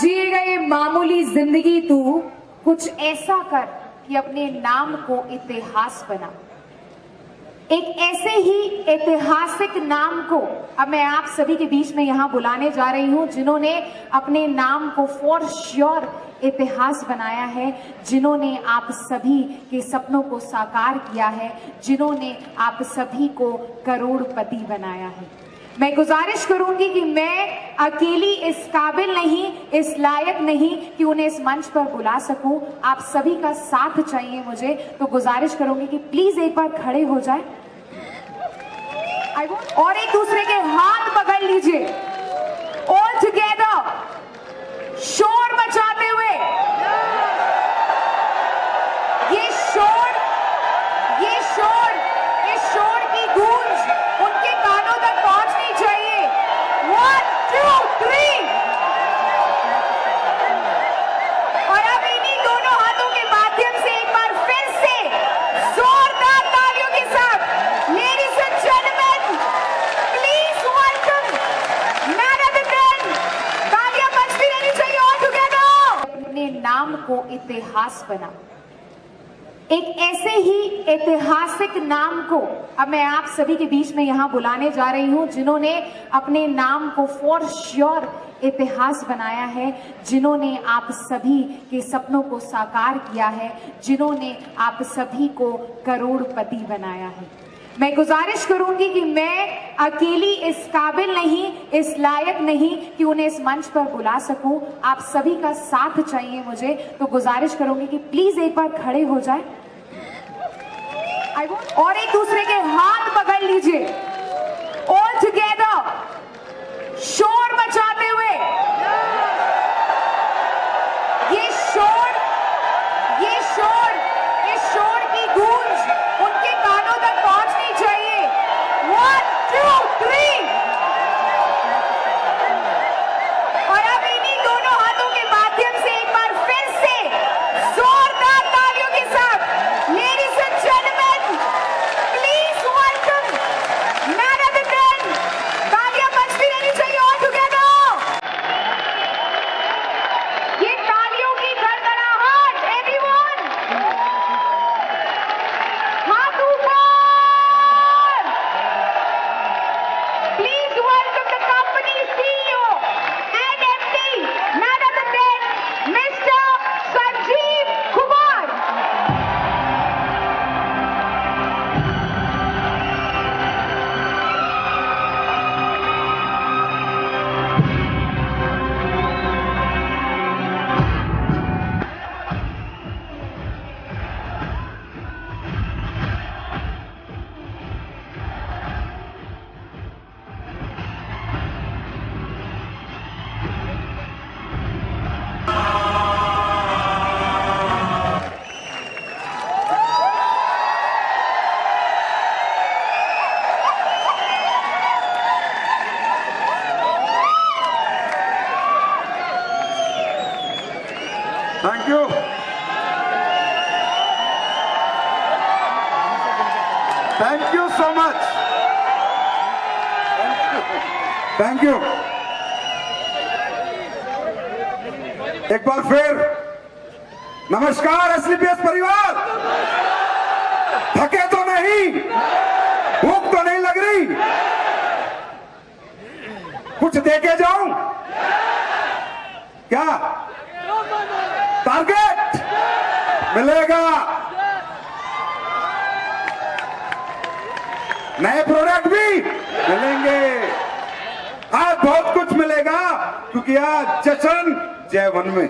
जिए गए मामूली जिंदगी तू कुछ ऐसा कर कि अपने नाम को इतिहास बना। एक ऐसे ही ऐतिहासिक नाम को अब मैं आप सभी के बीच में यहां बुलाने जा रही हूं, जिन्होंने अपने नाम को फॉर श्योर इतिहास बनाया है, जिन्होंने आप सभी के सपनों को साकार किया है, जिन्होंने आप सभी को करोड़पति बनाया है। मैं गुजारिश करूंगी कि मैं अकेली इस काबिल नहीं, इस लायक नहीं कि उन्हें इस मंच पर बुला सकूं। आप सभी का साथ चाहिए मुझे, तो गुजारिश करूंगी कि प्लीज एक बार खड़े हो जाए और एक दूसरे के हाथ पकड़ लीजिए। ऑल टुगेदर शोर मचाते हुए, ये शोर इस शोर की गूंज उनके कानों तक पहुंचनी चाहिए। 1 2 3 और अब इन्हीं दोनों हाथों के माध्यम से एक बार फिर से जोरदार तालियों के साथ ladies and gentleman please welcome man of the day. तालियां बजती रहनी चाहिए ऑल टुगेदर। अपने नाम को इतिहास बना। एक ऐसे ही ऐतिहासिक नाम को अब मैं आप सभी के बीच में यहां बुलाने जा रही हूं, जिन्होंने अपने नाम को फॉर श्योर इतिहास बनाया है, जिन्होंने आप सभी के सपनों को साकार किया है, जिन्होंने आप सभी को करोड़पति बनाया है। मैं गुजारिश करूंगी कि मैं अकेली इस काबिल नहीं, इस लायक नहीं कि उन्हें इस मंच पर बुला सकूं। आप सभी का साथ चाहिए मुझे, तो गुजारिश करूंगी कि प्लीज एक बार खड़े हो जाए और एक दूसरे के हाथ पकड़ लीजिए। ऑल टुगेदर शोर मचाते हुए, ये शोर इस शोर की गूंज उनके कानों तक पहुंचनी चाहिए। 1 2 3 और अब इन्हीं दोनों हाथों के माध्यम से एक बार फिर से जोरदार तालियों के साथ ladies and gentleman please welcome man of the day. तालियां बजती रहनी चाहिए ऑल टुगेदर। ये तालियों की गड़गड़ाहट, एवरीवन हाथ ऊपर। Please welcome the company CEO and MD man of the day mister Sanjeev Kumar. Thank you. Thank you so much. Thank you. एक बार फिर नमस्कार एसलीपीएस परिवार। थके तो नहीं, भूख तो नहीं लग रही, कुछ देके जाऊं क्या? टारगेट मिलेगा, नए प्रोडक्ट भी मिलेंगे, आज बहुत कुछ मिलेगा, क्योंकि आज जश्न जय-वन में।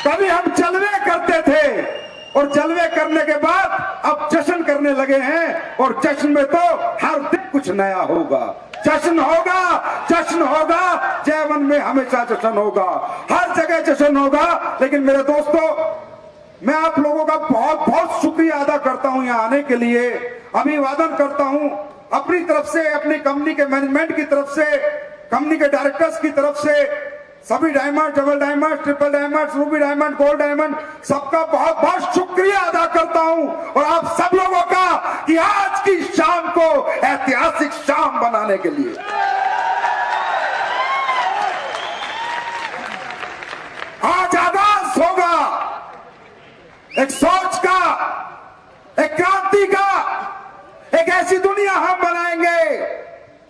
कभी हम जलवे करते थे और जलवे करने के बाद अब जश्न करने लगे हैं, और जश्न में तो हर दिन कुछ नया होगा। जश्न होगा, जय-वन में हमेशा जश्न होगा, हर जगह जश्न होगा। लेकिन मेरे दोस्तों, मैं आप लोगों का बहुत बहुत शुक्रिया अदा करता हूं यहाँ आने के लिए, अभिवादन करता हूं अपनी तरफ से, अपनी कंपनी के मैनेजमेंट की तरफ से, कंपनी के डायरेक्टर्स की तरफ से, सभी diamond, double diamond, triple diamond, Ruby diamond, gold diamond, सबका बहुत बहुत शुक्रिया अदा करता हूं, और आप सब लोगों का कि आज की शाम को ऐतिहासिक शाम बनाने के लिए होगा, एक सोच का, एक क्रांति का, एक ऐसी दुनिया हम बनाएंगे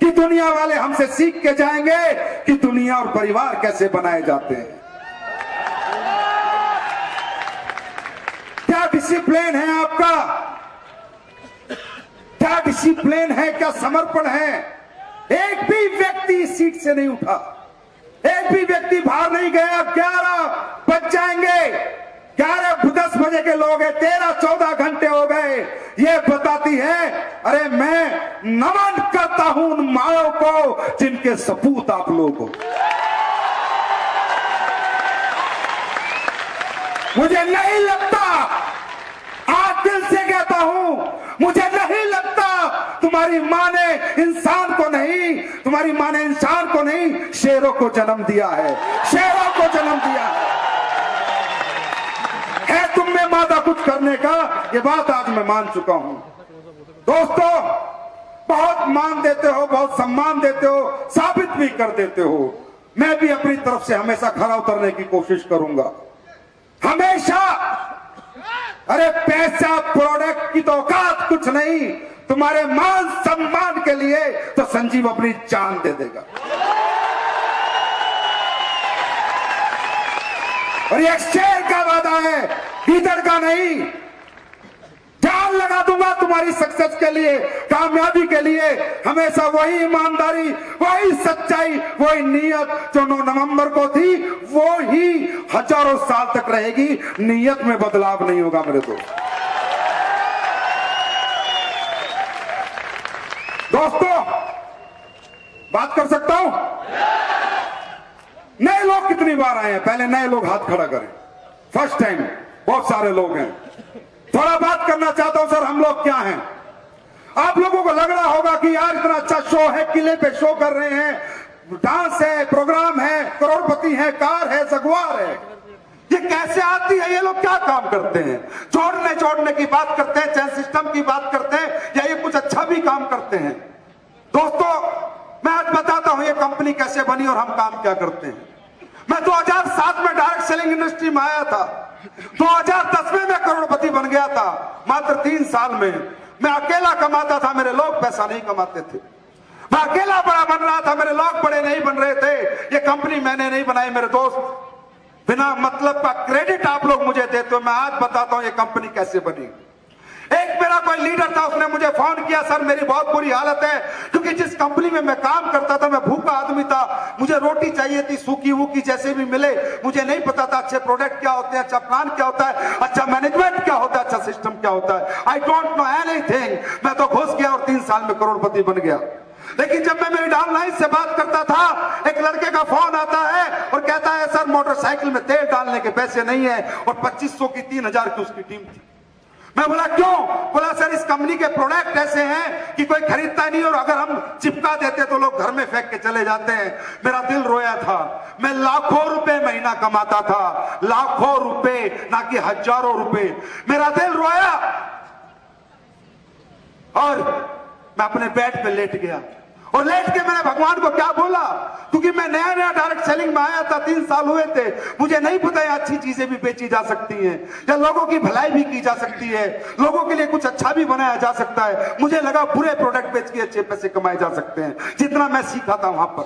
कि दुनिया वाले हमसे सीख के जाएंगे कि दुनिया और परिवार कैसे बनाए जाते हैं। क्या डिसिप्लिन है आपका, क्या डिसिप्लिन है, क्या समर्पण है। एक भी व्यक्ति इस सीट से नहीं उठा, एक भी व्यक्ति बाहर नहीं गया। 11 बज जाएंगे, 11-10 बजे के लोग हैं, 13-14 घंटे हो गए। ये बताती है, अरे मैं नमन करता हूं उन माओ को जिनके सपूत आप लोग हो। मुझे नहीं लगता, आज दिल से कहता हूं, मुझे नहीं लगता तुम्हारी मां ने इंसान को नहीं, तुम्हारी मां ने इंसान को नहीं, शेरों को जन्म दिया है, शेरों को जन्म दिया है तुम में मादा कुछ करने का। ये बात आज मैं मान चुका हूं। दोस्तों, बहुत मान देते हो, बहुत सम्मान देते हो, साबित भी कर देते हो। मैं भी अपनी तरफ से हमेशा खरा उतरने की कोशिश करूंगा, हमेशा। अरे पैसा, प्रोडक्ट की तो औकात कुछ नहीं, तुम्हारे मान सम्मान के लिए तो संजीव अपनी जान दे देगा। और ये शेर का वादा है, गीदड़ का नहीं। जान लगा दूंगा तुम्हारी सक्सेस के लिए, कामयाबी के लिए। हमेशा वही ईमानदारी, वही सच्चाई, वही नीयत जो 9 नवंबर को थी, वो ही हजारों साल तक रहेगी। नीयत में बदलाव नहीं होगा मेरे दोस्त। दोस्तों, बात कर सकता हूं? नए लोग कितनी बार आए हैं? पहले नए लोग हाथ खड़ा करें। फर्स्ट टाइम बहुत सारे लोग हैं। थोड़ा बात करना चाहता हूं सर, हम लोग क्या हैं? आप लोगों को लग रहा होगा कि यार इतना अच्छा शो है, किले पे शो कर रहे हैं, डांस है, प्रोग्राम है, करोड़पति है, कार है, जगुआर है, ये कैसे आती है? ये लोग क्या काम करते हैं? जोड़ने की बात करते हैं, चैन सिस्टम की बात करते हैं, या ये कुछ अच्छा भी काम करते हैं? दोस्तों, मैं आज बताता हूं ये कंपनी कैसे बनी और हम काम क्या करते हैं। मैं 2007 में डायरेक्ट सेलिंग इंडस्ट्री में आया था। 2010 में मैं करोड़पति बन गया था, मात्र 3 साल में। मैं अकेला कमाता था, मेरे लोग पैसा नहीं कमाते थे। मैं अकेला बड़ा बन रहा था, मेरे लोग बड़े नहीं बन रहे थे। ये कंपनी मैंने नहीं बनाई मेरे दोस्त। बिना मतलब का क्रेडिट आप लोग मुझे देते हो। मैं आज बताता हूं ये कंपनी कैसे बनी। एक मेरा कोई लीडर था, उसने मुझे फोन किया, सर मेरी बहुत बुरी हालत है, क्योंकि जिस कंपनी में मैं काम करता था, मैं भूखा आदमी था, मुझे रोटी चाहिए थी, सूखी वूखी जैसे भी मिले। मुझे नहीं पता था अच्छे प्रोडक्ट क्या होते हैं, अच्छा प्लान क्या होता है, अच्छा मैनेजमेंट क्या होता है, अच्छा सिस्टम क्या होता है। I don't know anything. मैं तो घुस गया और 3 साल में करोड़पति बन गया। लेकिन जब मैं मेरी डाउनलाइन से बात करता था, एक लड़के का फोन आता है और कहता है, सर मोटरसाइकिल में तेल डालने के पैसे नहीं है, और 2500 की 3000 की उसकी टीम थी। मैं बोला क्यों? बोला सर इस कंपनी के प्रोडक्ट ऐसे हैं कि कोई खरीदता नहीं, और अगर हम चिपका देते तो लोग घर में फेंक के चले जाते हैं। मेरा दिल रोया था। मैं लाखों रुपए महीना कमाता था, लाखों रुपए, ना कि हजारों रुपए। मेरा दिल रोया और मैं अपने बेड पे लेट गया। और लेट के मैंने भगवान को क्या बोला, क्योंकि मैं नया नया डायरेक्ट सेलिंग में आया था, 3 साल हुए थे। मुझे नहीं पता है अच्छी चीजें भी बेची जा सकती हैं, या लोगों की भलाई भी की जा सकती है, लोगों के लिए कुछ अच्छा भी बनाया जा सकता है। मुझे लगा बुरे प्रोडक्ट बेच के अच्छे पैसे कमाए जा सकते हैं। जितना मैं सीखा था वहां पर,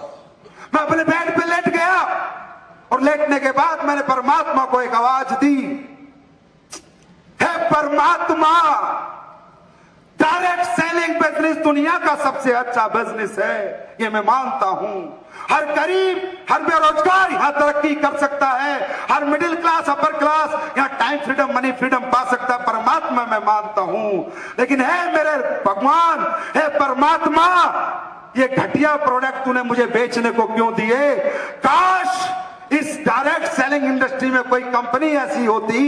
मैं अपने बेड पे लेट गया, और लेटने के बाद मैंने परमात्मा को एक आवाज दी, हे परमात्मा, डायरेक्ट सेलिंग बिजनेस दुनिया का सबसे अच्छा बिजनेस है, ये मैं मानता हूं। हर गरीब, हर बेरोजगार यहां तरक्की कर सकता है, हर मिडिल क्लास, अपर क्लास यहां टाइम फ्रीडम, मनी फ्रीडम पा सकता है। परमात्मा मैं मानता हूं, लेकिन है मेरे भगवान, है परमात्मा, ये घटिया प्रोडक्ट तूने मुझे बेचने को क्यों दिए? काश इस डायरेक्ट सेलिंग इंडस्ट्री में कोई कंपनी ऐसी होती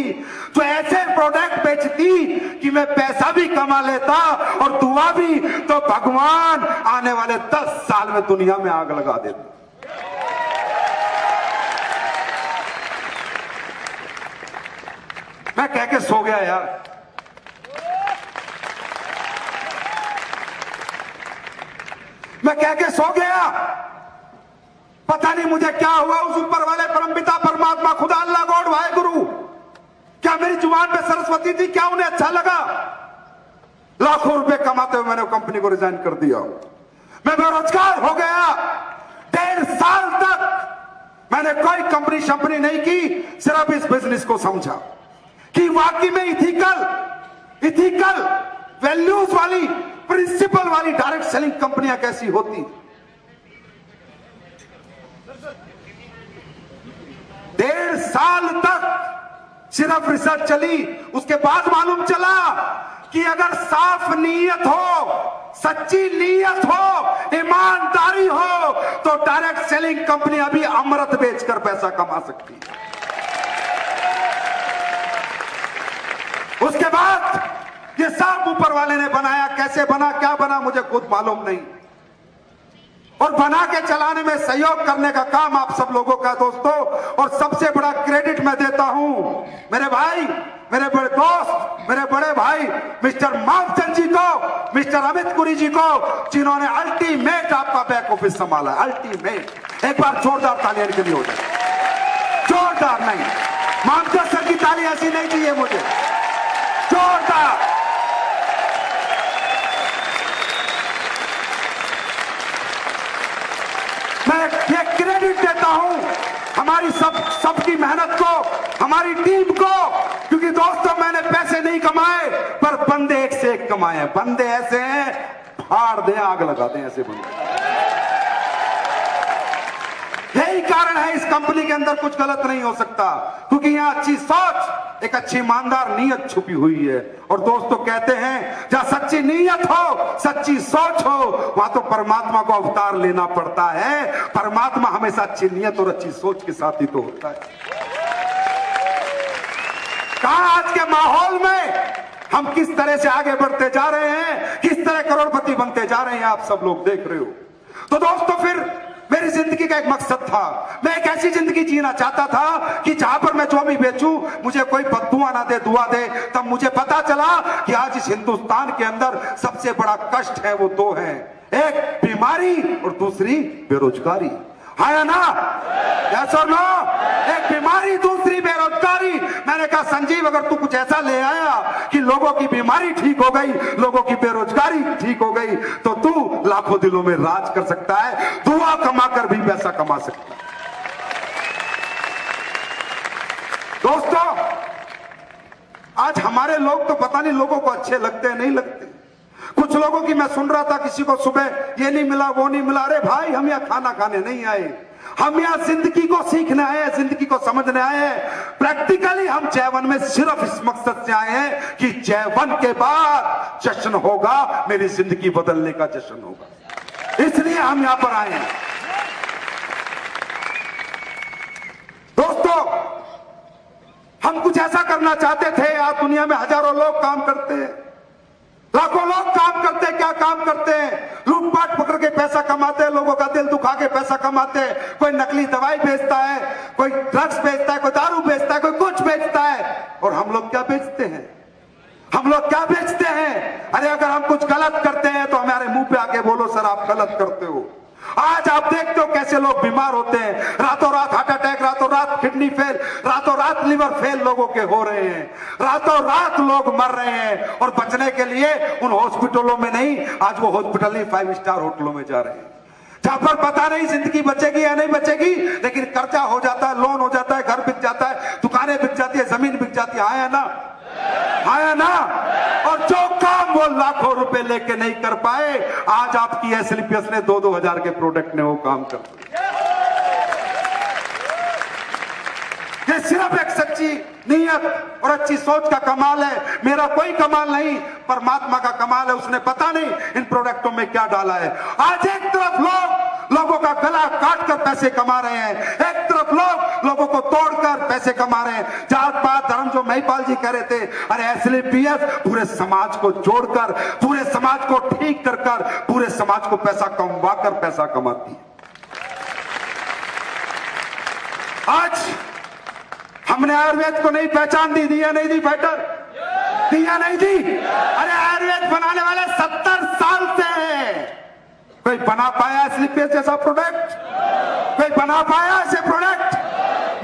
जो ऐसे प्रोडक्ट बेचती कि मैं पैसा भी कमा लेता और दुआ भी, तो भगवान आने वाले 10 साल में दुनिया में आग लगा देते। मैं कह के सो गया यार। मैं कह के सो गया, पता नहीं मुझे क्या हुआ। उस ऊपर वाले परमपिता परमात्मा खुदा अल्लाह गॉड वाहे गुरु जुबान पे सरस्वती थी, क्या उन्हें अच्छा लगा? लाखों रुपए कमाते हुए मैंने कंपनी को रिजाइन कर दिया। मैं बेरोजगार हो गया। 1.5 साल तक मैंने कोई कंपनी शंपनी नहीं की, सिर्फ इस बिजनेस को समझा कि वाकई में इथिकल वैल्यूज वाली, प्रिंसिपल वाली डायरेक्ट सेलिंग कंपनियां कैसी होती। 1.5 साल तक सिर्फ रिसर्च चली। उसके बाद मालूम चला कि अगर साफ नीयत हो, सच्ची नीयत हो, ईमानदारी हो, तो डायरेक्ट सेलिंग कंपनी अभी अमृत बेचकर पैसा कमा सकती है। उसके बाद ये सब ऊपर वाले ने बनाया। कैसे बना, क्या बना, मुझे खुद मालूम नहीं। और बना के चलाने में सहयोग करने का काम आप सब लोगों का दोस्तों। और सबसे बड़ा क्रेडिट मैं देता हूं मेरे भाई, मेरे बड़े दोस्त, मेरे बड़े भाई मिस्टर मामचंद जी को, मिस्टर अमित पुरी जी को, जिन्होंने अल्टीमेट आपका बैक ऑफिस संभाला। अल्टीमेट। एक बार जोरदार तालियां के लिए हो जाए। जोरदार नहीं, मामचंद सर की ताली ऐसी नहीं चाहिए मुझे, जोरदार। मैं ये क्रेडिट देता हूं हमारी सबकी मेहनत को, हमारी टीम को, क्योंकि दोस्तों मैंने पैसे नहीं कमाए, पर बंदे एक से एक कमाए हैं। बंदे ऐसे हैं, फाड़ दें, आग लगा दें, ऐसे बंदे। यही कारण है इस कंपनी के अंदर कुछ गलत नहीं हो सकता, क्योंकि यहां अच्छी सोच, एक अच्छी ईमानदार नीयत छुपी हुई है। और दोस्तों कहते हैं जहां सच्ची नीयत हो, सच्ची सोच हो, वहां तो परमात्मा को अवतार लेना पड़ता है। परमात्मा हमेशा अच्छी नीयत और अच्छी सोच के साथ ही तो होता है। कहां आज के माहौल में हम किस तरह से आगे बढ़ते जा रहे हैं, किस तरह करोड़पति बनते जा रहे हैं, आप सब लोग देख रहे हो। तो दोस्तों फिर मेरी जिंदगी का एक मकसद था। मैं एक ऐसी जिंदगी जीना चाहता था कि जहां पर मैं जो भी बेचूं मुझे कोई बद्दुआ ना दे, दुआ दे। तब मुझे पता चला कि आज इस हिंदुस्तान के अंदर सबसे बड़ा कष्ट है वो दो है, एक बीमारी और दूसरी बेरोजगारी। है ना? यस और नो? एक बीमारी, दूसरी बेरोजगारी। मैंने कहा संजीव अगर तू कुछ ऐसा ले आया कि लोगों की बीमारी ठीक हो गई, लोगों की बेरोजगारी ठीक हो गई, तो तू लाखों दिलों में राज कर सकता है, दुआ कमाकर भी पैसा कमा सकता है। दोस्तों आज हमारे लोग तो पता नहीं लोगों को अच्छे लगते हैं नहीं लगते। कुछ लोगों की मैं सुन रहा था, किसी को सुबह ये नहीं मिला, वो नहीं मिला। अरे भाई हम यहाँ खाना खाने नहीं आए, हम यहाँ जिंदगी को सीखने आए हैं, जिंदगी को समझने आए हैं। प्रैक्टिकली हम जय-वन में सिर्फ इस मकसद से आए हैं कि जय-वन के बाद जश्न होगा, मेरी जिंदगी बदलने का जश्न होगा, इसलिए हम यहाँ पर आए हैं। दोस्तों हम कुछ ऐसा करना चाहते थे। आज दुनिया में हजारों लोग काम करते हैं, लाखों लोग काम करते हैं। क्या काम करते हैं? लूटपाट पकड़ के पैसा कमाते हैं, लोगों का दिल दुखा के पैसा कमाते हैं। कोई नकली दवाई बेचता है, कोई ड्रग्स बेचता है, कोई दारू बेचता है, कोई कुछ बेचता है। और हम लोग क्या बेचते हैं? हम लोग क्या बेचते हैं? अरे अगर हम कुछ गलत करते हैं तो हमारे मुंह पे आके बोलो सर आप गलत करते हो। आज आप देखते हो कैसे लोग बीमार होते हैं, रातों रात हार्ट अटैक, रातों रात किडनी फेल, रातों रात लिवर फेल लोगों के हो रहे हैं, रातों रात लोग मर रहे हैं। और बचने के लिए उन हॉस्पिटलों में नहीं, आज वो हॉस्पिटल नहीं 5 स्टार होटलों में जा रहे हैं, जहां पर पता नहीं जिंदगी बचेगी या नहीं बचेगी, लेकिन कर्जा हो जाता है, लोन हो जाता है, घर बिक जाता है, दुकानें बिक जाती है, जमीन बिक जाती है। आया ना? आया ना? और जो काम वो लाखों रुपए लेके नहीं कर पाए, आज आपकी एसएलपीएस ने 2-2 हजार के प्रोडक्ट ने वो काम कर दिया। ये सिर्फ एक सच्ची नीयत और अच्छी सोच का कमाल है। मेरा कोई कमाल नहीं, परमात्मा का कमाल है। उसने पता नहीं इन प्रोडक्टों में क्या डाला है। आज एक तरफ लोगों का गला काट कर पैसे कमा रहे हैं, एक तरफ लोगों को तोड़कर पैसे कमा रहे हैं। जात पात धर्म जो महिपाल जी कह रहे थे, अरे एसएलपीएस पूरे समाज को जोड़कर, पूरे समाज को ठीक कर पूरे समाज को पैसा कमवा कर पैसा कमाती है। आज हमने आयुर्वेद को नहीं पहचान दी, दिया नहीं दी फाइटर, दिया नहीं दी। अरे आयुर्वेद बनाने वाले 70 साल से हैं। कोई बना पाया एसएलपीएस जैसा प्रोडक्ट? कोई बना पाया ऐसे प्रोडक्ट?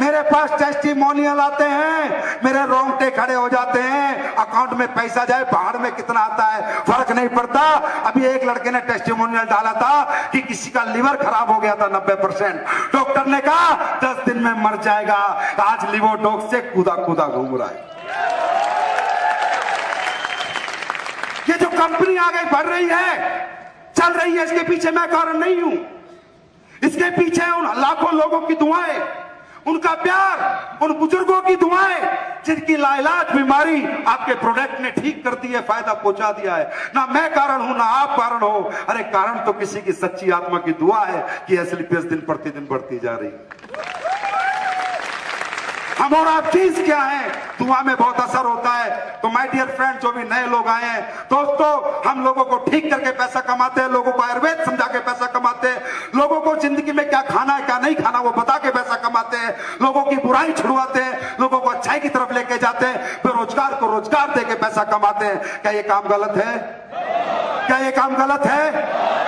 मेरे पास टेस्टिमोनियल आते हैं, मेरे रोंगटे खड़े हो जाते हैं। अकाउंट में पैसा जाए बाहर में कितना आता है फर्क नहीं पड़ता। अभी एक लड़के ने टेस्टिमोनियल डाला था कि किसी का लिवर खराब हो गया था 90%, डॉक्टर ने कहा 10 दिन में मर जाएगा। आज लिवर डॉग से कूदा कूदा घूम रहा है। ये जो कंपनी आगे बढ़ रही है, चल रही है, इसके पीछे मैं कारण नहीं हूं। इसके पीछे उन लाखों लोगों की दुआएं, उनका प्यार, उन बुजुर्गों की दुआएं जिनकी लाइलाज बीमारी आपके प्रोडक्ट ने ठीक कर दी है, फायदा पहुंचा दिया है। ना मैं कारण हूं ना आप कारण हो। अरे कारण तो किसी की सच्ची आत्मा की दुआ है कि एसलीपीएस दिन प्रतिदिन बढ़ती जा रही है। हम और आप चीज क्या है, दुआ में बहुत असर होता है। तो माय डियर फ्रेंड, जो भी नए लोग आए हैं दोस्तों, हम लोगों को ठीक करके पैसा कमाते हैं, लोगों को आयुर्वेद समझा के पैसा कमाते हैं, लोगों को जिंदगी में क्या खाना है क्या नहीं खाना वो बता के पैसा कमाते हैं, लोगों की बुराई छुड़वाते हैं, लोगों को अच्छाई की तरफ लेके जाते हैं, बेरोजगार को रोजगार दे के पैसा कमाते हैं। क्या ये काम गलत है? क्या ये काम गलत है?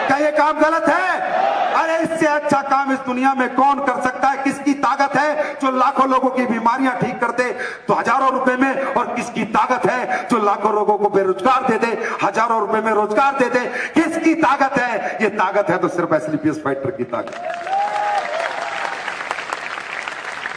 क्या ये काम गलत है? अरे इससे अच्छा काम इस दुनिया में कौन कर सकता है? किसकी ताकत है जो लाखों लोगों की बीमारियां ठीक कर दे तो हजारों रुपए में, और किसकी ताकत है जो लाखों लोगों को बेरोजगार दे दे, हजारों रुपए में रोजगार दे दे? किसकी ताकत है? ये ताकत है तो सिर्फ एसलीपीएस फाइटर की ताकत है।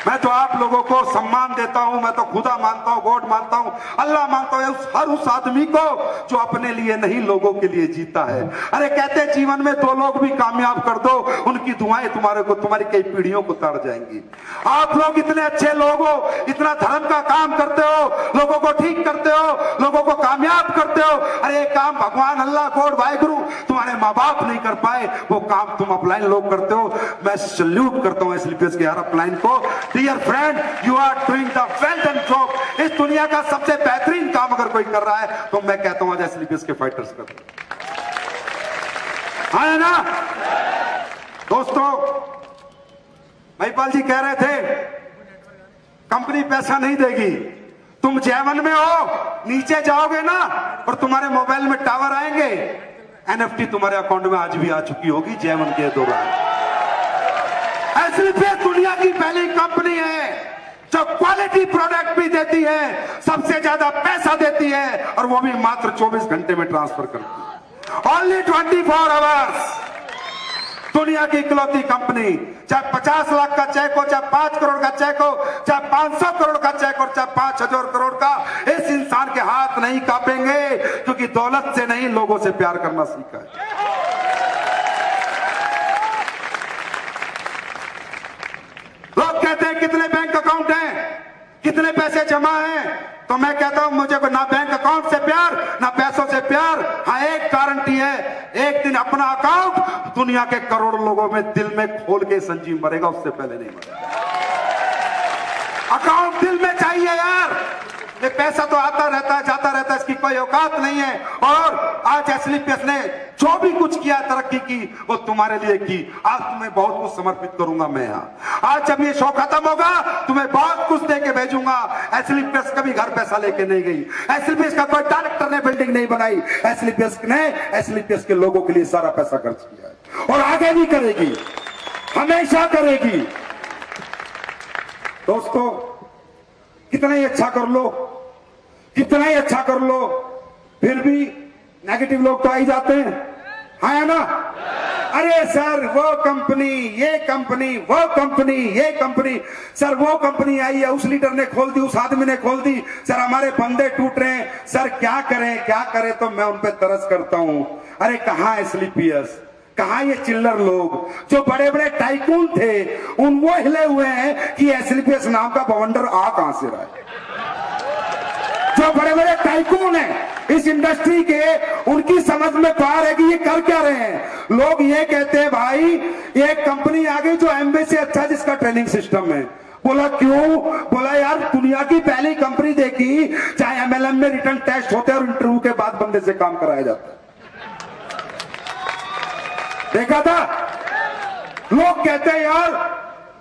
मैं तो आप लोगों को सम्मान देता हूं, मैं तो खुदा मानता हूं, गॉड मानता हूं, अल्लाह मानता हूं, हर उस आदमी को जो अपने लिए नहीं लोगों के लिए जीता है। अरे कहते हैं जीवन में 2 लोग भी कामयाब कर दो, उनकी दुआएं तुम्हारी कई पीढ़ियों को तार जाएंगी। आप लोग इतने अच्छे लोग हो, इतना धर्म का काम करते हो, लोगों को ठीक करते हो, लोगों को कामयाब करते हो। अरे काम भगवान अल्लाह गॉड वाहिगुरु तुम्हारे माँ बाप नहीं कर पाए, वो काम तुम अपलाइन लोग करते हो। मैं सल्यूट करता हूं एसलीपीएस के हर अपलाइन को। Dear friend, you are doing the well done job. इस दुनिया का सबसे बेहतरीन काम अगर कोई कर रहा है तो मैं कहता हूं आज एसलीपीएस के फाइटर्स कर रहे हैं ना। दोस्तों, महिपाल जी कह रहे थे कंपनी पैसा नहीं देगी। तुम J1 में हो, नीचे जाओगे ना और तुम्हारे मोबाइल में टावर आएंगे, एनएफटी तुम्हारे अकाउंट में आज भी आ चुकी होगी J1 के दौरान। एसलीपीएस दुनिया की पहली कंपनी है जो क्वालिटी प्रोडक्ट भी देती है, सबसे ज्यादा पैसा देती है, और वो भी मात्र 24 घंटे में ट्रांसफर करती है। Only 24 hours. दुनिया की इकलौती कंपनी, चाहे 50 लाख का चेक हो, चाहे 5 करोड़ का चेक हो, चाहे 500 करोड़ का चेक हो, चाहे 5000 करोड़ का, इस इंसान के हाथ नहीं कांपेंगे क्योंकि दौलत से नहीं लोगों से प्यार करना सीखा है। लोग कहते हैं कितने बैंक अकाउंट हैं, कितने पैसे जमा हैं, तो मैं कहता हूं मुझे ना बैंक अकाउंट से प्यार ना पैसों से प्यार। हाँ, एक गारंटी है, एक दिन अपना अकाउंट दुनिया के करोड़ों लोगों में दिल में खोल के संजीव मरेगा, उससे पहले नहीं मरेगा। अकाउंट दिल में चाहिए यार। ये पैसा तो आता रहता है जाता रहता है, इसकी कोई औकात नहीं है। और आज एसलीपीएस ने जो भी कुछ किया, तरक्की की, वो तुम्हारे लिए की। आज तुम्हें बहुत कुछ समर्पित करूंगा मैं यहाँ। आज जब ये शो खत्म होगा तुम्हें बहुत कुछ दे के भेजूंगा। एसलीपीएस कभी घर पैसा लेके नहीं गई, एसलीपीएस का कोई डायरेक्टर ने बिल्डिंग नहीं बनाई, एसलीपीएस ने एसलीपीएस के लोगों के लिए सारा पैसा खर्च किया है और आगे भी करेगी, हमेशा करेगी। दोस्तों, कितना ही अच्छा कर लो, कितना ही अच्छा कर लो, फिर भी नेगेटिव लोग तो आ ही जाते हैं, है ना। अरे सर वो कंपनी, ये कंपनी, वो कंपनी, ये कंपनी, सर वो कंपनी आई है, उस लीडर ने खोल दी, उस आदमी ने खोल दी, सर हमारे बंदे टूट रहे हैं, सर क्या करें क्या करें। तो मैं उन पे तरस करता हूं। अरे कहां एसलीपीएस, कहां ये चिल्लर लोग जो बड़े बड़े टाइकून थे, उन वो हिले हुए हैं कि एसलीपीएस नाम का बवंडर आ कहां से रहा है। जो बड़े बड़े टाइकून हैं इस इंडस्ट्री के, उनकी समझ में बाहर है कि ये कर क्या रहे हैं। लोग ये कहते हैं भाई एक कंपनी आ गई जो एमबी से अच्छा जिसका ट्रेनिंग सिस्टम है। बोला क्यों? बोला यार दुनिया की पहली कंपनी देखी, चाहे एमएलएम में रिटर्न टेस्ट होते हैं और इंटरव्यू के बाद बंदे से काम कराया जाता है, देखा था। लोग कहते हैं यार,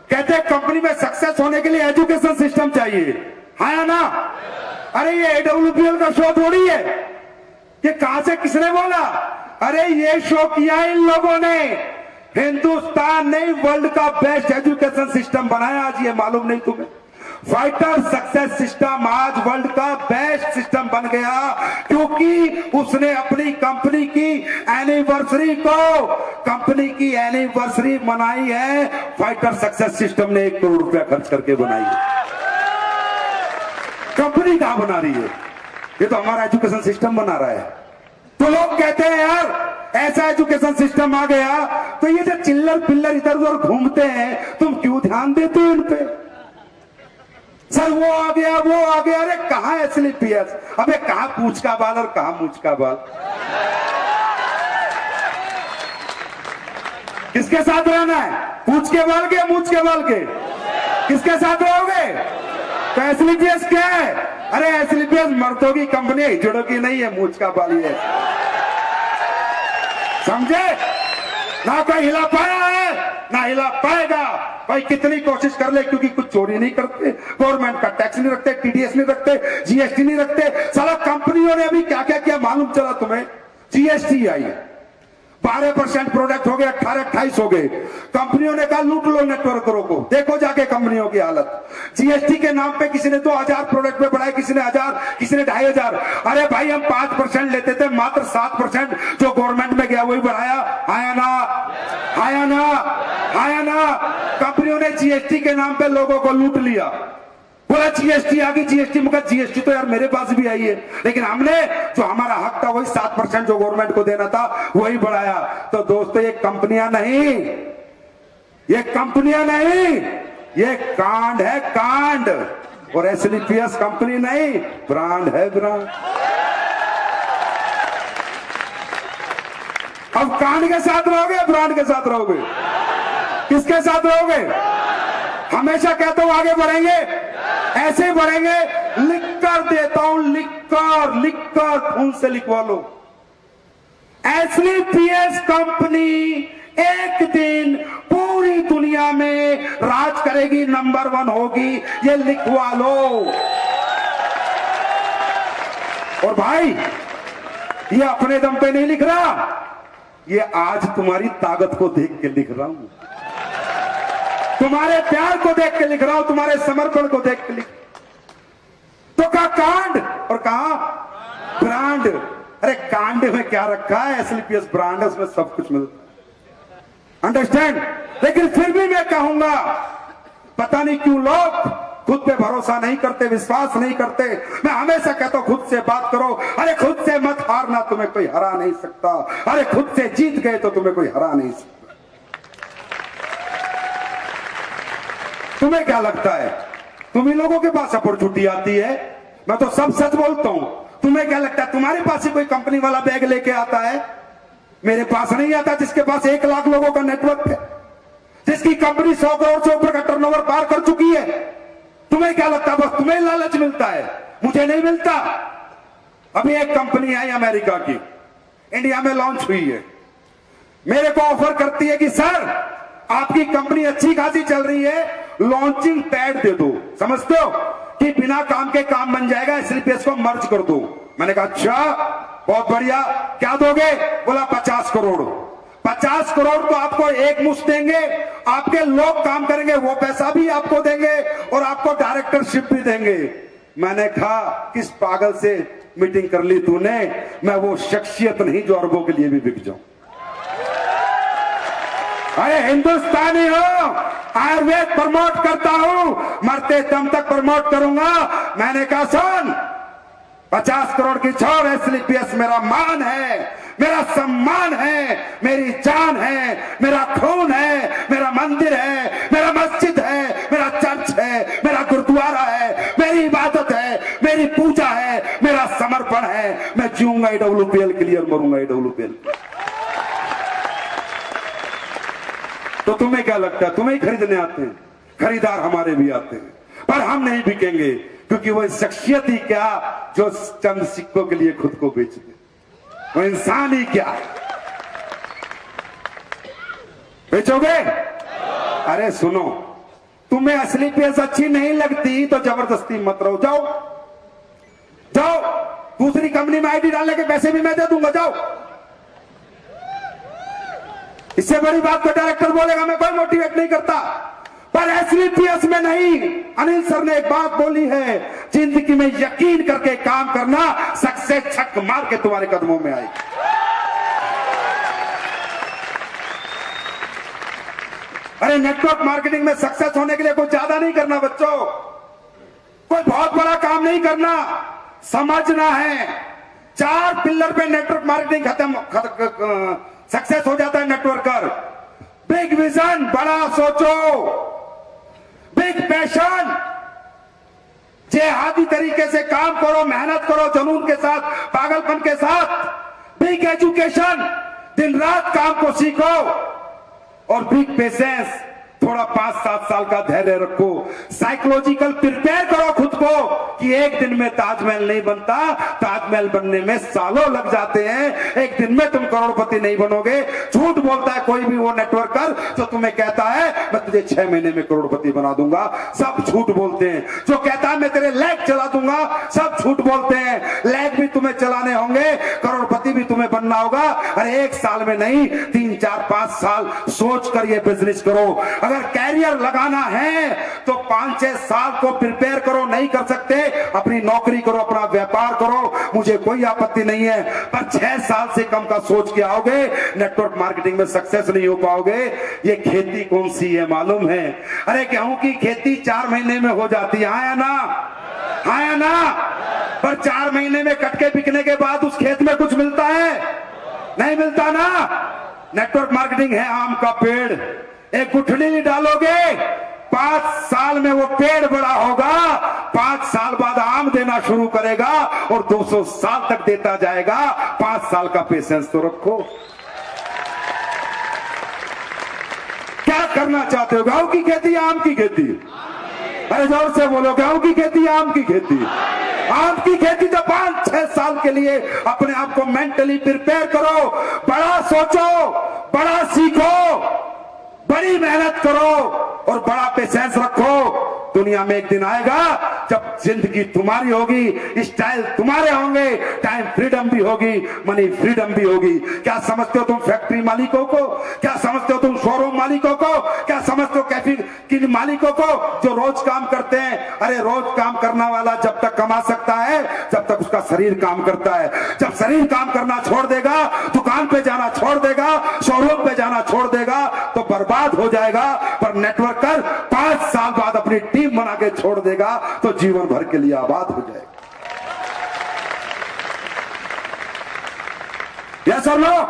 कहते हैं कंपनी में सक्सेस होने के लिए एजुकेशन सिस्टम चाहिए, है ना। अरे ये AWPL का शो थोड़ी है, ये कहां से किसने बोला? अरे ये शो किया इन लोगों ने, हिंदुस्तान ने वर्ल्ड का बेस्ट एजुकेशन सिस्टम बनाया। आज ये मालूम नहीं तुम्हें? फाइटर सक्सेस सिस्टम आज वर्ल्ड का बेस्ट सिस्टम बन गया, क्योंकि उसने अपनी कंपनी की एनिवर्सरी मनाई है। फाइटर सक्सेस सिस्टम ने 1 करोड़ रुपया खर्च करके बनाई है। कंपनी कहां बना रही है? ये तो हमारा एजुकेशन सिस्टम बना रहा है। तो लोग कहते हैं यार ऐसा एजुकेशन सिस्टम आ गया, तो ये जो चिल्लर पिल्लर इधर उधर घूमते हैं, तुम क्यों ध्यान देते हो इन पे? सर वो आ गया, वो आ गया। अरे कहां एसलीपीएस? अबे कहां पूंछ का बाल और कहां मूंछ का बाल? किसके साथ रहना है? पूंछ के बाल के, मूंछ के बाल के? किसके साथ रहोगे? तो एसलीपीएस क्या है? अरे एसलीपीएस मर्दों की कंपनी है, जुड़ों की नहीं है। मूंछ का बाल है, समझे? ना कोई हिला पाया है ना हिला पाएगा। भाई कितनी कोशिश कर ले, क्योंकि कुछ चोरी नहीं करते, गवर्नमेंट का टैक्स नहीं रखते, टीडीएस नहीं रखते, जीएसटी नहीं रखते। साला कंपनियों ने अभी क्या क्या किया मालूम चला तुम्हें? जीएसटी आई, 12% प्रोडक्ट हो गए, 18-28 हो गए। कंपनियों ने कहा लूट लो नेटवर्करों को। देखो जाके कंपनियों की हालत। जीएसटी के नाम पे किसी ने 2000 प्रोडक्ट पे बढ़ाया, किसी ने 1000, किसी ने 2500। अरे भाई हम 5% लेते थे, मात्र 7% जो गवर्नमेंट में गया वही बढ़ाया। आया ना, आया ना, आया ना। कंपनियों ने जीएसटी के नाम पे लोगों को लूट लिया। बोला जीएसटी आ गई, जीएसटी मगर जीएसटी तो यार मेरे पास भी आई है, लेकिन हमने जो हमारा हक था वही 7% जो गवर्नमेंट को देना था वही बढ़ाया। तो दोस्तों ये कंपनियां नहीं, ये कंपनियां नहीं, ये कांड है, कांड। और एसलीपीएस कंपनी नहीं, ब्रांड है, ब्रांड। अब कांड के साथ रहोगे, ब्रांड के साथ रहोगे? किसके साथ रहोगे? हमेशा कहता हूं आगे बढ़ेंगे, ऐसे ही बढ़ेंगे। लिख कर देता हूं, लिख कर खून से लिखवा लो। एसलीपीएस कंपनी एक दिन पूरी दुनिया में राज करेगी, नंबर 1 होगी, ये लिखवा लो। और भाई ये अपने दम पे नहीं लिख रहा, ये आज तुम्हारी ताकत को देख के लिख रहा हूं, तुम्हारे प्यार को देख के लिख रहा हूं, तुम्हारे समर्पण को देख के लिख। तो कहा कांड और कहा ब्रांड। अरे कांड में क्या रखा है? एसलीपीएस ब्रांड है, उसमें सब कुछ मिलता है, अंडरस्टैंड? लेकिन फिर भी मैं कहूंगा, पता नहीं क्यों लोग खुद पे भरोसा नहीं करते, विश्वास नहीं करते। मैं हमेशा कहता हूं खुद से बात करो। अरे खुद से मत हारना, तुम्हें कोई हरा नहीं सकता। अरे खुद से जीत गए तो तुम्हें कोई हरा नहीं सकता। तुम्हें क्या लगता है तुम्ही लोगों के पास अपॉर्चुनिटी आती है? मैं तो सब सच बोलता हूं। तुम्हें क्या लगता है तुम्हारे पास ही कोई कंपनी वाला बैग लेके आता है? मेरे पास नहीं आता, जिसके पास 1 लाख लोगों का नेटवर्क है, जिसकी कंपनी 100 करोड़ से ऊपर का टर्नओवर पार कर चुकी है। तुम्हें क्या लगता है बस तुम्हें लालच मिलता है, मुझे नहीं मिलता? अभी एक कंपनी आई अमेरिका की, इंडिया में लॉन्च हुई है, मेरे को ऑफर करती है कि सर आपकी कंपनी अच्छी खासी चल रही है, लॉन्चिंग पैड दे दो, समझते हो कि बिना काम के काम बन जाएगा, एसलीपीएस को मर्ज कर दो। मैंने कहा अच्छा बहुत बढ़िया, क्या दोगे? बोला 50 करोड़। 50 करोड़ तो आपको एक मुश्त देंगे, आपके लोग काम करेंगे, वो पैसा भी आपको देंगे और आपको डायरेक्टरशिप भी देंगे। मैंने कहा किस पागल से मीटिंग कर ली तूने? मैं वो शख्सियत नहीं जो अरबों के लिए भी बिक जाऊं। अरे हिंदुस्तानी हो, आयुर्वेद प्रमोट करता हूं, मरते दम तक प्रमोट करूंगा। मैंने कहा सुन, 50 करोड़ की छोड़, एसलीपीएस मेरा मान है, मेरा सम्मान है, मेरी जान है, मेरा खून है, मेरा मंदिर है, मेरा मस्जिद है, मेरा चर्च है, मेरा गुरुद्वारा है, मेरी इबादत है, मेरी पूजा है, मेरा समर्पण है। मैं जीऊंगा ईडब्ल्यूपीएल के लिए और मरूंगा ईडब्ल्यूपीएल। तो तुम्हें क्या लगता है तुम्हें ही खरीदने आते हैं? खरीदार हमारे भी आते हैं, पर हम नहीं बिकेंगे, क्योंकि वो शख्सियत ही क्या जो चंद सिक्कों के लिए खुद को बेच दे। वो इंसान ही क्या बेचोगे? अरे सुनो, तुम्हें एसलीपीएस अच्छी नहीं लगती तो जबरदस्ती मत रहो, जाओ जाओ, दूसरी कंपनी में आईडी डालने के पैसे भी मैं दे दूंगा, जाओ। इससे बड़ी बात कोई डायरेक्टर बोलेगा, मैं कोई मोटिवेट नहीं करता, पर एसलीपीएस में नहीं। अनिल सर ने एक बात बोली है, जिंदगी में यकीन करके काम करना, सक्सेस छक मार के तुम्हारे कदमों में आएगी। अरे नेटवर्क मार्केटिंग में सक्सेस होने के लिए कुछ ज्यादा नहीं करना बच्चों, कोई बहुत बड़ा काम नहीं करना, समझना है। 4 पिलर पे नेटवर्क मार्केटिंग सक्सेस हो जाता है नेटवर्कर। बिग विजन, बड़ा सोचो, बिग पैशन, जेहादी तरीके से काम करो, मेहनत करो, जुनून के साथ, पागलपन के साथ। बिग एजुकेशन, दिन रात काम को सीखो। और बिग पेशेंस, थोड़ा 5-7 साल का धैर्य रखो। साइकोलॉजिकल प्रिपेयर करो खुद को कि एक दिन में ताजमहल नहीं बनता, ताजमहल बनने में सालों लग जाते हैं, एक दिन में तुम करोड़पति नहीं बनोगे। झूठ बोलता है कोई भी वो नेटवर्कर जो तुम्हें कहता है मैं तुझे 6 महीने में करोड़पति बना दूंगा, सब झूठ बोलते हैं। जो कहता है मैं तेरे लैग चला दूंगा, सब झूठ बोलते हैं। लैग भी तुम्हें चलाने होंगे, करोड़पति भी तुम्हें बनना होगा। अरे 1 साल में नहीं, 3, 4, 5 साल सोच कर ये बिजनेस करो। अगर कैरियर लगाना है तो 5-6 साल को प्रिपेयर करो। नहीं कर सकते, अपनी नौकरी करो, अपना व्यापार करो, मुझे कोई आपत्ति नहीं है, पर 6 साल से कम का सोच के आओगे, नेटवर्क मार्केटिंग में सक्सेस नहीं हो पाओगे। ये खेती कौन सी है मालूम है? अरे गेहूं की खेती 4 महीने में हो जाती है, हाँ या ना? हाँ या ना? पर 4 महीने में कटके बिकने के बाद उस खेत में कुछ मिलता है? नहीं मिलता ना। नेटवर्क मार्केटिंग है आम का पेड़, एक गुठली नहीं डालोगे, 5 साल में वो पेड़ बड़ा होगा, 5 साल बाद आम देना शुरू करेगा और 200 साल तक देता जाएगा। 5 साल का पेशेंस तो रखो। क्या करना चाहते हो? गेहूं की खेती या आम की खेती? अरे जोर से बोलो, गेहूं की खेती या आम की खेती? आम की खेती। तो 5-6 साल के लिए अपने आप को मेंटली प्रिपेयर करो, बड़ा सोचो, बड़ा सीखो, बड़ी मेहनत करो और बड़ा पेशेंस रखो। दुनिया में एक दिन आएगा जब जिंदगी तुम्हारी होगी, स्टाइल तुम्हारे होंगे, टाइम फ्रीडम भी होगी, मनी फ्रीडम भी होगी। क्या समझते हो तुम फैक्ट्री मालिकों को? क्या समझते हो तुम शोरूम मालिकों को? क्या समझते हो कैफे की मालिकों को जो रोज काम करते हैं? अरे रोज काम करने वाला जब तक कमा सकता है जब तक उसका शरीर काम करता है। जब शरीर काम करना छोड़ देगा, दुकान पे जाना छोड़ देगा, शोरूम पे जाना छोड़ देगा तो बर्बाद हो जाएगा। पर नेटवर्कर 5 साल बाद अपनी टीम बना के छोड़ देगा तो जीवन भर के लिए आबाद हो जाएगा। यस सर लो।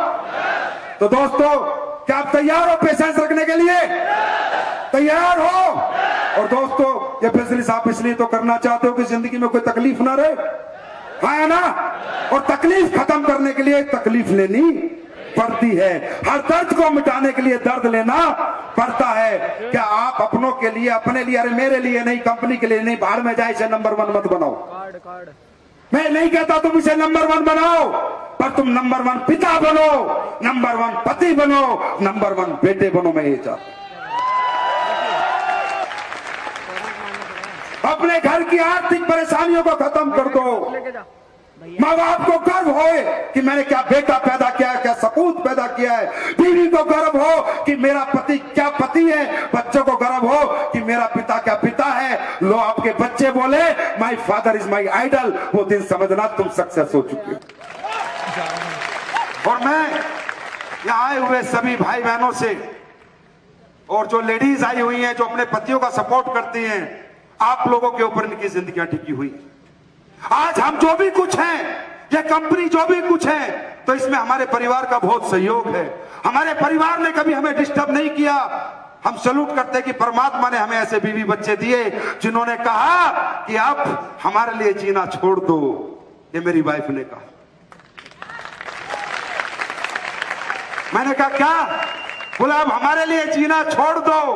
तो दोस्तों, क्या आप तैयार हो पेशेंस रखने के लिए? तैयार हो? और दोस्तों, ये बिजनेस आप इसलिए तो करना चाहते हो कि जिंदगी में कोई तकलीफ ना रहे, हाँ या ना? और तकलीफ खत्म करने के लिए तकलीफ लेनी पड़ती है। हर दर्द को मिटाने के लिए दर्द लेना पड़ता है। क्या आप अपनों के लिए, अपने लिए, अरे मेरे लिए नहीं, कंपनी के लिए नहीं, बाहर में जाए इसे नंबर 1 मत बनाओ। मैं नहीं कहता तुम इसे नंबर 1 बनाओ, पर तुम नंबर 1 पिता बनो, नंबर 1 पति बनो, नंबर 1 बेटे बनो। मैं ये चाहता हूं अपने घर की आर्थिक परेशानियों को खत्म कर दो। माँ बाप को गर्व हो कि मैंने क्या बेटा पैदा किया है, क्या सपूत पैदा किया है। बीवी को गर्व हो कि मेरा पति क्या पति है। बच्चों को गर्व हो कि मेरा पिता क्या पिता है। लो, आपके बच्चे बोले my father is my idol, वो दिन समझना तुम सक्सेस हो चुके हो। और मैं यहाँ आए हुए सभी भाई बहनों से और जो लेडीज आई हुई हैं जो अपने पतियों का सपोर्ट करती हैं, आप लोगों के ऊपर इनकी जिंदगियां टिकी हुई। आज हम जो भी कुछ हैं, ये कंपनी जो भी कुछ है, तो इसमें हमारे परिवार का बहुत सहयोग है। हमारे परिवार ने कभी हमें डिस्टर्ब नहीं किया। हम सैल्यूट करते हैं कि परमात्मा ने हमें ऐसे बीवी बच्चे दिए जिन्होंने कहा कि अब हमारे लिए जीना छोड़ दो। ये मेरी वाइफ ने कहा। मैंने कहा क्या? बोला अब हमारे लिए जीना छोड़ दो,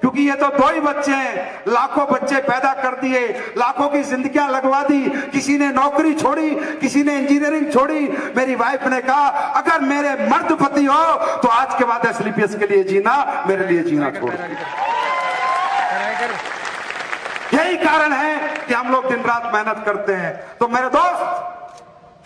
क्योंकि ये तो 2 ही बच्चे हैं, लाखों बच्चे पैदा कर दिए, लाखों की जिंदगियां लगवा दी। किसी ने नौकरी छोड़ी, किसी ने इंजीनियरिंग छोड़ी। मेरी वाइफ ने कहा अगर मेरे मर्द पति हो तो आज के बाद एसलीपीएस के लिए जीना, मेरे लिए जीना छोड़ दो। यही कारण है कि हम लोग दिन रात मेहनत करते हैं। तो मेरे दोस्त,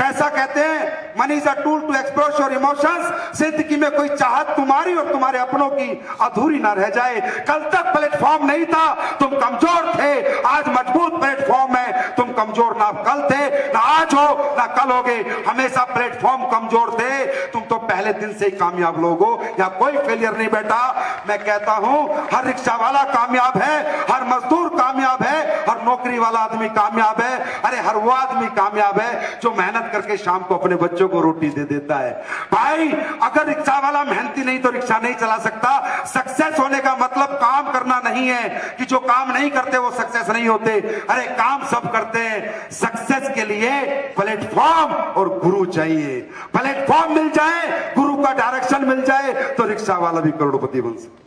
कैसा कहते हैं, money is a tool to express your emotions. जिंदगी में कोई चाहत तुम्हारी और तुम्हारे अपनों की अधूरी ना रह जाए। कल तक प्लेटफॉर्म नहीं था, तुम कमजोर थे, आज मजबूत प्लेटफॉर्म है। तुम कमजोर ना कल थे, ना आज हो, ना कल होगे, हमेशा प्लेटफॉर्म कमजोर थे। तुम तो पहले दिन से ही कामयाब लोग हो, यहाँ कोई फेलियर नहीं बेटा। मैं कहता हूं हर रिक्शा वाला कामयाब है, हर मजदूर कामयाब है, हर नौकरी वाला आदमी कामयाब है। अरे हर वो आदमी कामयाब है जो मेहनत करके शाम को अपने बच्चों को रोटी दे देता है। भाई अगर रिक्शा वाला मेहनती नहीं तो रिक्शा नहीं चला सकता। सक्सेस होने का मतलब काम करना नहीं है कि जो काम नहीं करते वो सक्सेस नहीं होते। अरे काम सब करते हैं। सक्सेस के लिए प्लेटफॉर्म और गुरु चाहिए। प्लेटफॉर्म मिल जाए, गुरु का डायरेक्शन मिल जाए तो रिक्शा वाला भी करोड़पति बन सकता।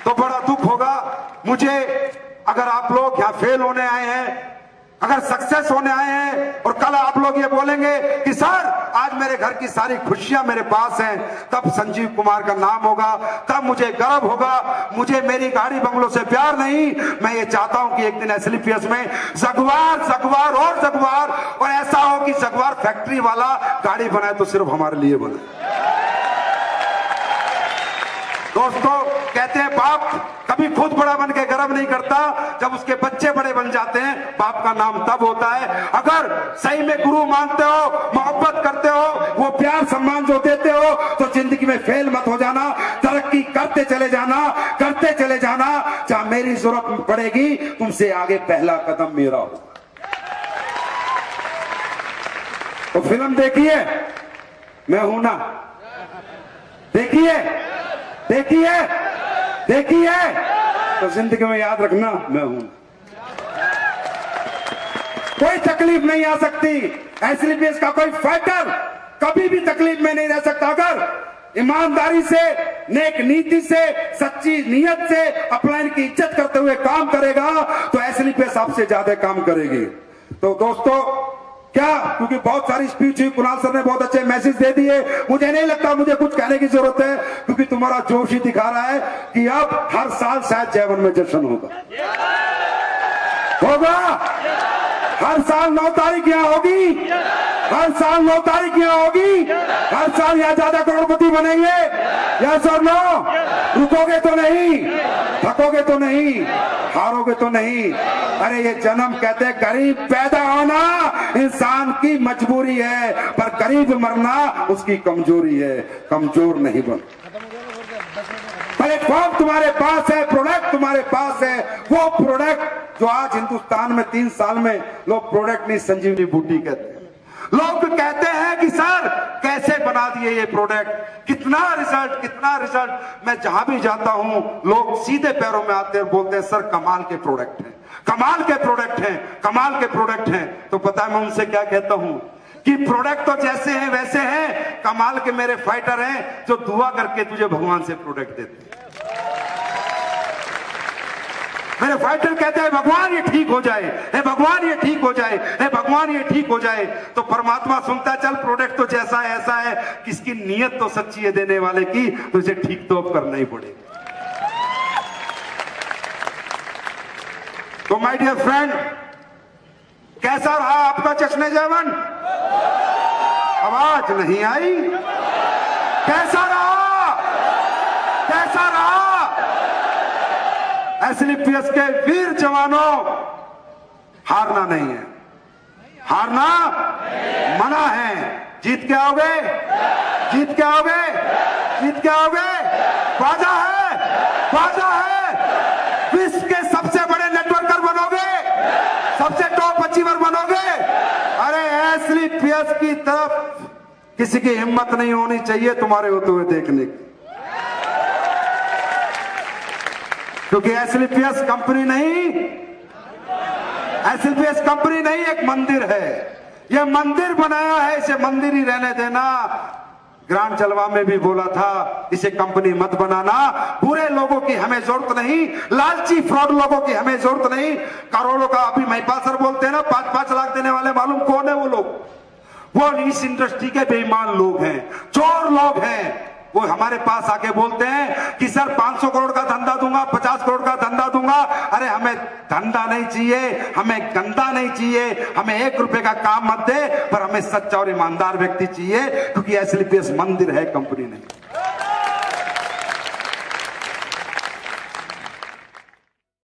तो बड़ा दुख होगा मुझे अगर आप लोग यहां फेल होने आए हैं, अगर सक्सेस होने आए हैं और कल आप लोग ये बोलेंगे कि सर आज मेरे घर की सारी खुशियां मेरे पास हैं, तब संजीव कुमार का नाम होगा, तब मुझे गर्व होगा। मुझे मेरी गाड़ी बंगलों से प्यार नहीं, मैं ये चाहता हूं कि एक दिन एसलीपीएस में जगुआर जगुआर और जगुआर, और ऐसा हो कि जगुआर फैक्ट्री वाला गाड़ी बनाए तो सिर्फ हमारे लिए बने। दोस्तों कहते हैं बाप कभी खुद बड़ा बन के गर्व नहीं करता, जब उसके बच्चे बड़े बन जाते हैं बाप का नाम तब होता है। अगर सही में गुरु मानते हो, मोहब्बत करते हो, वो प्यार सम्मान जो देते हो, तो जिंदगी में फेल मत हो जाना, तरक्की करते चले जाना, करते चले जाना। जहां मेरी जरूरत पड़ेगी तुमसे आगे पहला कदम मेरा होगा। तो फिल्म देखिए मैं हूं ना, देखिए देखिए देखिए, तो जिंदगी में याद रखना मैं हूं। कोई तकलीफ नहीं आ सकती, एसलीपीएस का कोई फाइटर कभी भी तकलीफ में नहीं रह सकता। अगर ईमानदारी से, नेक नीति से, सच्ची नीयत से अपलाइन की इज्जत करते हुए काम करेगा तो एसलीपीएस आपसे ज्यादा काम करेगी। तो दोस्तों क्या, क्योंकि बहुत सारी स्पीच हुई, कुणाल सर ने बहुत अच्छे मैसेज दे दिए, मुझे नहीं लगता मुझे कुछ कहने की जरूरत है, क्योंकि तुम्हारा जोश ही दिखा रहा है कि अब हर साल शायद जयवन में जश्न होगा। हर साल 9 तारीख यहाँ होगी, हर साल 9 तारीख यहाँ होगी, हर साल यहाँ ज्यादा करोड़पति बनेंगे। यस और नो? रुकोगे तो नहीं, थकोगे तो नहीं, हारोगे तो नहीं। अरे ये जन्म कहते हैं गरीब पैदा होना इंसान की मजबूरी है, पर गरीब मरना उसकी कमजोरी है। कमजोर नहीं बन। प्लेटफॉर्म तुम्हारे पास है, प्रोडक्ट तुम्हारे पास है, वो प्रोडक्ट जो आज हिंदुस्तान में 3 साल में लोग प्रोडक्ट नहीं संजीवनी बूटी कहते हैं। लोग कहते हैं कि सर कैसे बना दिए ये प्रोडक्ट, कितना रिजल्ट। मैं जहां भी जाता हूं लोग सीधे पैरों में आते हैं और बोलते हैं सर कमाल के प्रोडक्ट हैं, कमाल के प्रोडक्ट हैं, कमाल के प्रोडक्ट हैं। तो पता है मैं उनसे क्या कहता हूं कि प्रोडक्ट तो जैसे हैं वैसे हैं, कमाल के मेरे फाइटर हैं जो दुआ करके तुझे भगवान से प्रोडक्ट देते हैं। मेरे फाइटर कहते हैं भगवान ये ठीक हो जाए, हे भगवान ये ठीक हो जाए, हे भगवान ये ठीक हो जाए। तो परमात्मा सुनता चल प्रोडक्ट तो जैसा है ऐसा है, किसकी नीयत तो सच्ची है देने वाले की, तो इसे ठीक तो अब करना ही पड़ेगा। तो माय डियर फ्रेंड, कैसा रहा आपका जश्न जयवन? आवाज नहीं आई। कैसा रहा? कैसा रहा? एसलीपीएस के वीर जवानों, हारना नहीं है, हारना मना है। जीत के आओगे, जीत के आओगे, जीत के आओगे। वादा है, वादा है। विश्व के सबसे बड़े नेटवर्कर बनोगे, सबसे टॉप अचीवर बनोगे। अरे एसलीपीएस की तरफ किसी की हिम्मत नहीं होनी चाहिए तुम्हारे होते हुए देखने की, क्योंकि एसलीपीएस कंपनी नहीं, एसलीपीएस कंपनी नहीं, एक मंदिर है। यह मंदिर बनाया है, इसे मंदिर ही रहने देना। ग्रांड जलवा में भी बोला था इसे कंपनी मत बनाना। बुरे लोगों की हमें जरूरत नहीं, लालची फ्रॉड लोगों की हमें जरूरत नहीं। करोड़ों का अभी महिपाल सर बोलते हैं ना, 5-5 लाख देने वाले, मालूम कौन है वो लोग? वो इस इंडस्ट्री के बेईमान लोग हैं, चोर लोग हैं। वो हमारे पास आके बोलते हैं कि सर 500 करोड़ का धंधा दूंगा, 50 करोड़ का धंधा दूंगा, अरे हमें धंधा नहीं चाहिए, हमें गंदा नहीं चाहिए, हमें 1 रुपए का काम मत दे, पर हमें सच्चा और ईमानदार व्यक्ति चाहिए, क्योंकि एसएलपीएस मंदिर है, कंपनी नहीं।